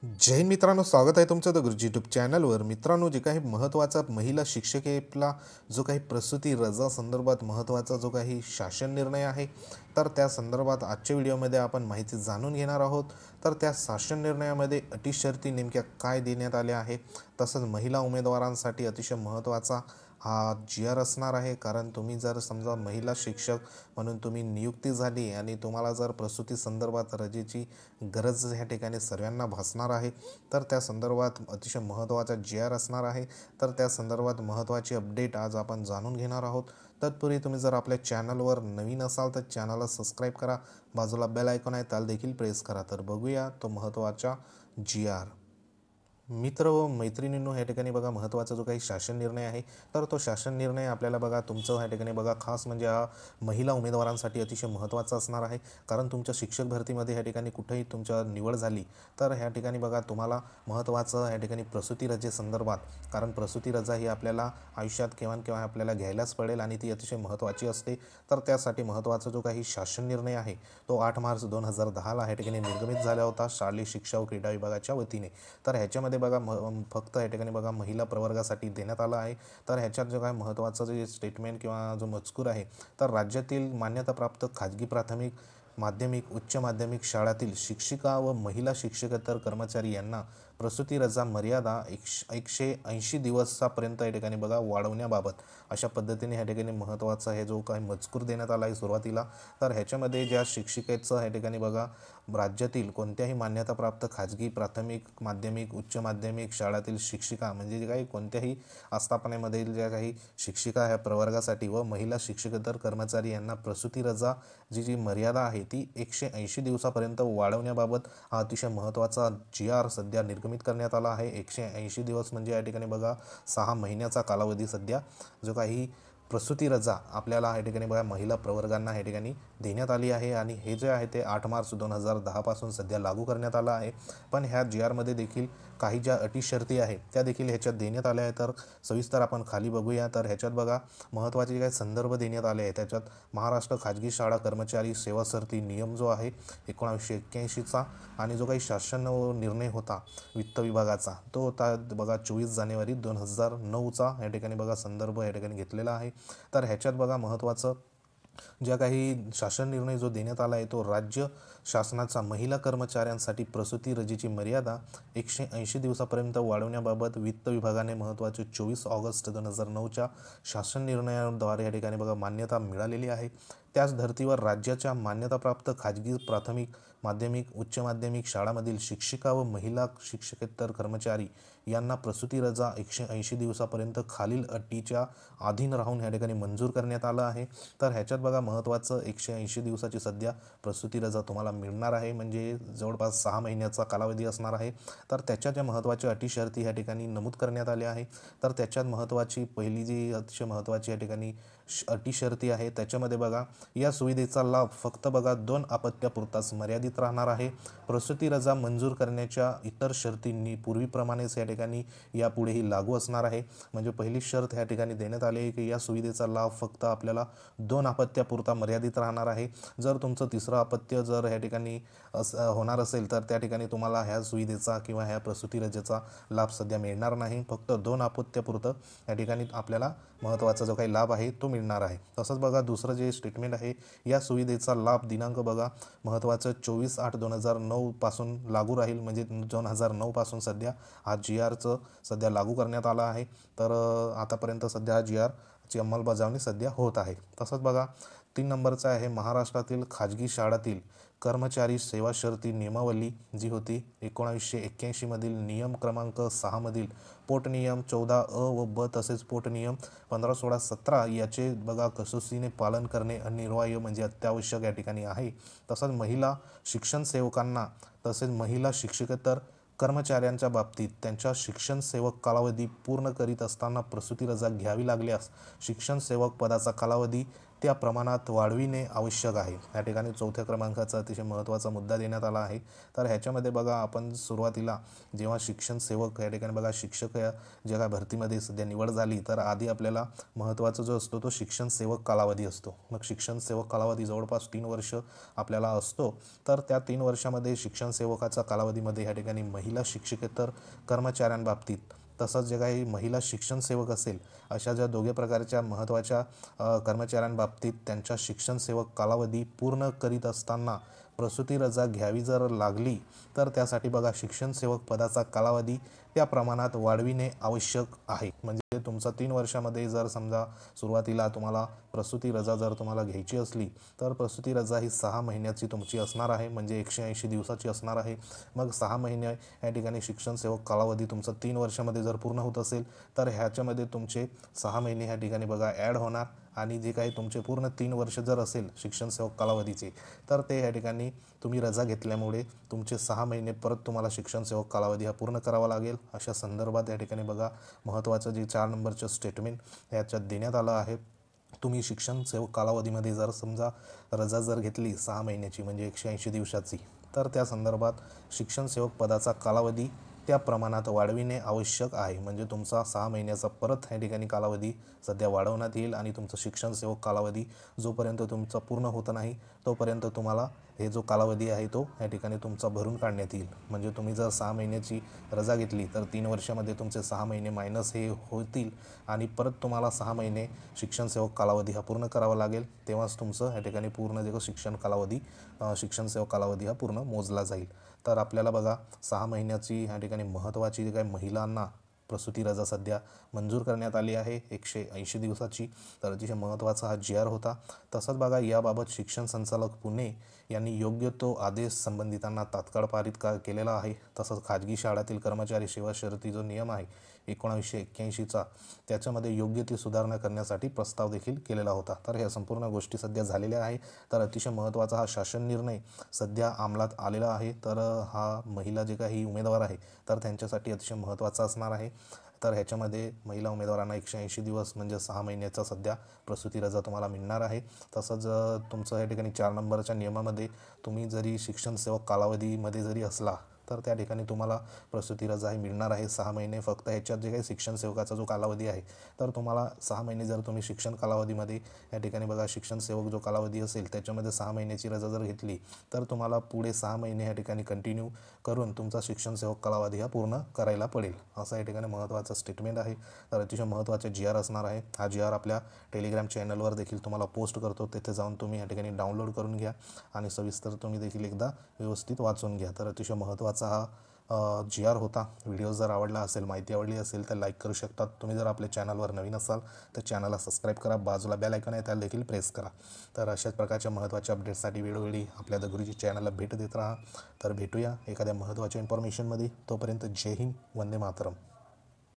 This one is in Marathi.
जय हिंद मित्रांनो, स्वागत आहे तुमचं द गुरुजी यूट्यूब चॅनलवर। मित्रांनो, जे काही महत्त्वाचा महिला शिक्षकेला जो काही प्रसूती रजा संदर्भात महत्त्वाचा जो काही शासन निर्णय आहे, तर त्या संदर्भात आजच्या व्हिडिओमध्ये आपण माहिती जाणून घेणार आहोत। तर त्या शासन निर्णयामध्ये अटी शर्ती नेमक्या काय देण्यात आल्या आहे, तसंच महिला उमेदवारांसाठी अतिशय महत्त्वाचा हा जी.आर असणार आहे। कारण तुम्ही जर समजा महिला शिक्षक म्हणून तुम्ही नियुक्ती झाली आणि तुम्हाला जर प्रसूती संदर्भात रजेची गरज ह्या ठिकाणी सर्वांना भासणार आहे, तर त्या संदर्भात अतिशय महत्त्वाचा जी.आर असणार आहे। तर त्या संदर्भात महत्त्वाची अपडेट आज आपण जाणून घेणार आहोत। तत्पूर्वी तुम्ही जर आपल्या चॅनलवर नवीन असाल तर चॅनलला सबस्क्राईब करा, बाजूला बेल आयकॉन आहे त्याला देखील प्रेस करा। तर बघूया तो महत्त्वाचा जी.आर। मित्र व मैत्रिणींनो, ह्या ठिकाणी बघा महत्त्वाचा जो काही शासन निर्णय आहे, तर तो शासन निर्णय आपल्याला बघा तुमचं ह्या ठिकाणी बघा खास म्हणजे हा महिला उमेदवारांसाठी अतिशय महत्त्वाचा असणार आहे। कारण तुमच्या शिक्षक भरतीमध्ये ह्या ठिकाणी कुठेही तुमच्या निवड झाली तर ह्या ठिकाणी बघा तुम्हाला महत्त्वाचं ह्या ठिकाणी प्रसूती रजेसंदर्भात, कारण प्रसूती रजा ही आपल्याला आयुष्यात केव्हा केव्हा आपल्याला घ्यायलाच पडेल आणि ती अतिशय महत्त्वाची असते। तर त्यासाठी महत्त्वाचा जो काही शासन निर्णय आहे तो 8 मार्च 2010ला ह्या ठिकाणी निर्गमित झाला होता शालेय शिक्षा व क्रीडा विभागाच्या वतीने। तर ह्याच्यामध्ये बघा फक्त या ठिकाणी बघा महिला प्रवर्गासाठी देण्यात आला आहे। तर ह्याच्यात जो काय महत्त्वाचं जे स्टेटमेंट किंवा जो मजकूर आहे, तर राज्यातील मान्यताप्राप्त खाजगी प्राथमिक माध्यमिक उच्च माध्यमिक शाळातील शिक्षिका व महिला शिक्षकेतर कर्मचारी यांना प्रसूती रजा मर्यादा 180 दिवसापर्यंत या ठिकाणी बघा वाढवण्याबाबत अशा पद्धतीने ह्या ठिकाणी महत्त्वाचा हे जो काही मजकूर देण्यात आला आहे सुरुवातीला। तर ह्याच्यामध्ये ज्या शिक्षिकेचं ह्या ठिकाणी बघा राज्यातील कोणत्याही मान्यताप्राप्त खाजगी प्राथमिक माध्यमिक उच्च माध्यमिक शाळातील शिक्षिका म्हणजे जे काही कोणत्याही आस्थापनेमधील ज्या काही शिक्षिका ह्या प्रवर्गासाठी व महिला शिक्षकेतर कर्मचारी यांना प्रसूती रजा जी मर्यादा आहे ती 180 दिवसापर्यंत वाढवण्याबाबत हा अतिशय महत्त्वाचा जी.आर सध्या निर्गमित करण्यात आला आहे। 180 दिवस म्हणजे या ठिकाणी बघा 6 महिन्याचा कालावधी सध्या जो काही प्रसूती रजा आपल्याला या ठिकाणी बघा महिला प्रवर्गांना या ठिकाणी देण्यात आली आहे आणि हे जे आहे ते 8 मार्च 2010 पासून सध्या लागू करण्यात आला आहे। पण ह्या जी.आरमध्ये देखील काही ज्या अटी शर्ती आहेत त्या देखील ह्याच्यात देण्यात आल्या आहेत। तर सविस्तर आपण खाली बघूया। तर ह्याच्यात बघा महत्त्वाचे काही संदर्भ देण्यात आले आहेत। त्याच्यात महाराष्ट्र खाजगी शाळा कर्मचारी सेवा सरती नियम जो आहे 1981चा आणि जो काही शासन निर्णय होता वित्त विभागाचा तो होता बघा 24 जानेवारी 2009चा या ठिकाणी बघा संदर्भ या ठिकाणी घेतलेला आहे। तर ह्याच्यात बघा महत्त्वाचं ज्या काही शासन निर्णय जो देण्यात आला आहे तो राज्य शासनाचा महिला कर्मचाऱ्यांसाठी प्रसूती रजेची मर्यादा 180 दिवसापर्यंत वाढवण्याबाबत वित्त विभागाने महत्त्वाचे 24 ऑगस्ट 2009च्या शासन निर्णयाद्वारे या ठिकाणी बघा मान्यता मिळालेली आहे। त्याच धर्तीवर राज्याच्या मान्यताप्राप्त खाजगी प्राथमिक माध्यमिक उच्च माध्यमिक शाळांमधील शिक्षिका व महिला शिक्षकेतर कर्मचारी यांना प्रसूती रजा 180 दिवसापर्यंत खालील अटीच्या अधीन राहून या ठिकाणी मंजूर करण्यात आलं आहे। तर ह्याच्यात बघा महत्त्वाचं 180 दिवसाची सध्या प्रसूती रजा तुम्हाला मिळणार आहे, म्हणजे जवळपास 6 महिन्याचा कालावधी असणार आहे। तर त्याच्या ज्या महत्त्वाच्या अटी शर्ती या ठिकाणी नमूद करण्यात आल्या आहे, तर त्याच्यात महत्त्वाची पहिली जी अतिशय महत्त्वाची या ठिकाणी अटी शर्ती आहे त्याच्यामध्ये बघा या सुविधेचा लाभ फक्त बघा 2 अपत्यापुरताच मर्यादित राहणार आहे। प्रसूती रजा मंजूर करण्याच्या इतर शर्तींनी पूर्वीप्रमाणेच या ठिकाणी यापुढेही लागू असणार आहे। म्हणजे पहिली शर्त या ठिकाणी देण्यात आली आहे की या सुविधेचा लाभ फक्त आपल्याला 2 अपत्यापुरता मर्यादित राहणार आहे। जर तुमचं तिसरं अपत्य जर ह्या ठिकाणी होणार असेल तर त्या ठिकाणी तुम्हाला ह्या सुविधेचा किंवा ह्या प्रसूती रजेचा लाभ सध्या मिळणार नाही। फक्त 2 अपत्यापुरतं या ठिकाणी आपल्याला महत्त्वाचा जो काही लाभ आहे तो मिळणार आहे। तसंच बघा दुसरं जे स्टेटमेंट आहे, या सुविधेचा लाभ दिनांक बघा महत्त्वाचं 24/8/2009 पासून लागू राहील, म्हणजे 2009 पासून सध्या हा जी.आरचं सध्या लागू करण्यात आला आहे। तर आतापर्यंत सध्या हा जी.आरची अंमलबजावणी सध्या होत आहे। तसंच बघा 3 नंबरचा आहे महाराष्ट्रातील खाजगी शाळातील कर्मचारी सेवा शर्ती नियमावली जी होती 1981 मधील नियम क्रमांक 6 मधील पोटनियम 14 अ व ब तसेच पोटनियम 15, 16, 17 याचे बघा कसोशीने पालन करणे अनिवार्य म्हणजे अत्यावश्यक या ठिकाणी आहे। तसंच महिला शिक्षण सेवकांना तसेच महिला शिक्षकेतर कर्मचाऱ्यांच्या बाबतीत त्यांच्या शिक्षण सेवक कालावधी पूर्ण करीत असताना प्रसूती रजा घ्यावी लागल्यास शिक्षण सेवक पदाचा कालावधी त्या प्रमाणात वाढविणे आवश्यक आहे। या ठिकाणी 4थ्या क्रमांकाचा अतिशय महत्त्वाचा मुद्दा देण्यात आला आहे। तर ह्याच्यामध्ये बघा, आपण सुरुवातीला जेव्हा शिक्षण सेवक या ठिकाणी बघा, शिक्षक या जगा भरतीमध्ये सध्या निवड झाली, तर आधी आपल्याला महत्त्वाचा जो असतो तो शिक्षण सेवक कालावधी असतो। मग शिक्षण सेवक कालावधी जवळपास 3 वर्ष आपल्याला असतो। तर त्या 3 वर्षामध्ये शिक्षण सेवकाचा कालावधीमध्ये या ठिकाणी महिला शिक्षकेतर कर्मचाऱ्यांबाबतीत, तसंच जे काही महिला शिक्षण सेवक असेल अशा ज्या दोघे प्रकारच्या महत्त्वाच्या कर्मचाऱ्यांबाबतीत त्यांच्या शिक्षण सेवक कालावधी पूर्ण करीत असताना प्रसूती रजा घ्यावी जर लागली, तर त्यासाठी बघा, शिक्षण सेवक पदाचा कालावधी त्या प्रमाणात वाढविणे आवश्यक आहे। म्हणजे तुमचा 3 वर्षामध्ये जर समजा सुरुवातीला तुम्हाला प्रसूती रजा जर तुम्हाला घ्यायची असली, तर प्रसूती रजा ही 6 महिन्याची तुमची असणार आहे, म्हणजे 180 दिवसाची असणार आहे। मग 6 महिने या ठिकाणी शिक्षण सेवक कालावधी तुमचा 3 वर्षामध्ये जर पूर्ण होत असेल, तर ह्याच्यामध्ये तुमचे 6 महिने ह्या ठिकाणी बघा ॲड होणार, आणि जे काही तुमचे पूर्ण 3 वर्ष जर असेल शिक्षण सेवक कालावधीचे, तर ते या ठिकाणी तुम्ही रजा घेतल्यामुळे तुमचे 6 महिने परत तुम्हाला शिक्षण सेवक कालावधी हा पूर्ण करावा लागेल। अशा संदर्भात या ठिकाणी बघा, महत्त्वाचं जे 4 नंबरचं स्टेटमेंट ह्याच्यात देण्यात आलं आहे। तुम्ही शिक्षण सेवक कालावधीमध्ये जर समजा रजा जर घेतली 6 महिन्याची, म्हणजे 180 दिवसाची, तर त्या संदर्भात शिक्षण सेवक पदाचा कालावधी त्या प्रमाणात वाढविणे आवश्यक आहे। म्हणजे तुमचा 6 महिन्याचा परत या ठिकाणी कालावधी सध्या वाढवण्यात येईल, आणि तुमचं शिक्षण सेवक कालावधी जोपर्यंत तुमचा पूर्ण होत नाही तोपर्यंत तुम्हाला हे जो कालावधी आहे तो या ठिकाणी तुमचा भरून काढण्यात येईल। म्हणजे तुम्ही जर 6 महिन्याची रजा घेतली, तर 3 वर्षामध्ये तुमचे 6 महिने मायनस हे होतील, आणि परत तुम्हाला 6 महिने शिक्षण सेवक कालावधी हा पूर्ण करावा लागेल। तेव्हाच तुमचं या ठिकाणी पूर्ण जे शिक्षण सेवक कालावधी हा पूर्ण मोजला जाईल। तर आपल्याला बघा, 6 महिन्याची या ठिकाणी महत्त्वाची जे काही महिलांना प्रसूती रजा सध्या मंजूर करण्यात आली आहे 180 दिवसाची, तर अतिशय महत्त्वाचा हा GR होता। तसंच बघा, याबाबत शिक्षण संचालक पुणे यांनी योग्य तो आदेश संबंधितांना तात्काळ पारित केलेला आहे। तसंच खाजगी शाळांतील कर्मचारी सेवा शर्ती जो नियम आहे 1981चा, त्याच्यामध्ये योग्य ती सुधारणा करण्यासाठी प्रस्ताव देखील केलेला होता। तर ह्या संपूर्ण गोष्टी सध्या झालेल्या आहे। तर अतिशय महत्त्वाचा हा शासन निर्णय सध्या अंमलात आलेला आहे। तर हा महिला जे काही उमेदवार आहे, तर त्यांच्यासाठी अतिशय महत्त्वाचा असणार आहे। तर ह्याच्यामध्ये महिला उमेदवारांना 180 दिवस म्हणजे 6 महिन्याचा सध्या प्रसूती रजा तुम्हाला मिळणार आहे। तसंच तुमचं या ठिकाणी 4 नंबरच्या नियमामध्ये तुम्ही जरी शिक्षण सेवक कालावधीमध्ये जरी असला, तर त्या ठिकाणी तुम्हाला प्रसूती रजा ही मिळणार आहे 6 महिने। फक्त ह्याच्यात जे काही शिक्षण सेवकाचा जो कालावधी आहे, तर तुम्हाला 6 महिने जर तुम्ही शिक्षण कालावधीमध्ये या ठिकाणी बघा, शिक्षण सेवक जो कालावधी असेल त्याच्यामध्ये 6 महिन्याची रजा जर घेतली, तर तुम्हाला पुढे 6 महिने या ठिकाणी कंटिन्यू करून तुमचा शिक्षण सेवक कालावधी हा पूर्ण करायला पडेल, असं या ठिकाणी महत्त्वाचं स्टेटमेंट आहे। तर अतिशय महत्त्वाचे GR असणार आहे। हा GR आपल्या टेलिग्राम चॅनलवर देखील तुम्हाला पोस्ट करतो, तिथे जाऊन तुम्ही या ठिकाणी डाउनलोड करून घ्या, आणि सविस्तर तुम्ही देखील एकदा व्यवस्थित वाचून घ्या। तर अतिशय महत्त्वाचा हा GR होता। व्हिडिओ जर आवडला असेल, माहिती आवडली असेल, तर लाईक करू शकतात। तुम्ही जर आपल्या चॅनलवर नवीन असाल तर चॅनलला सबस्क्राईब करा, बाजूला बेल आयकॉन आहे त्याला देखील प्रेस करा। तर अशाच प्रकारच्या महत्त्वाच्या अपडेट्ससाठी वेळोवेळी आपल्या द गुरुजी चॅनलला भेट देत राहा। तर भेटूया एखाद्या महत्त्वाच्या इन्फॉर्मेशनमध्ये। तोपर्यंत जय हिंद, वंदे मातरम।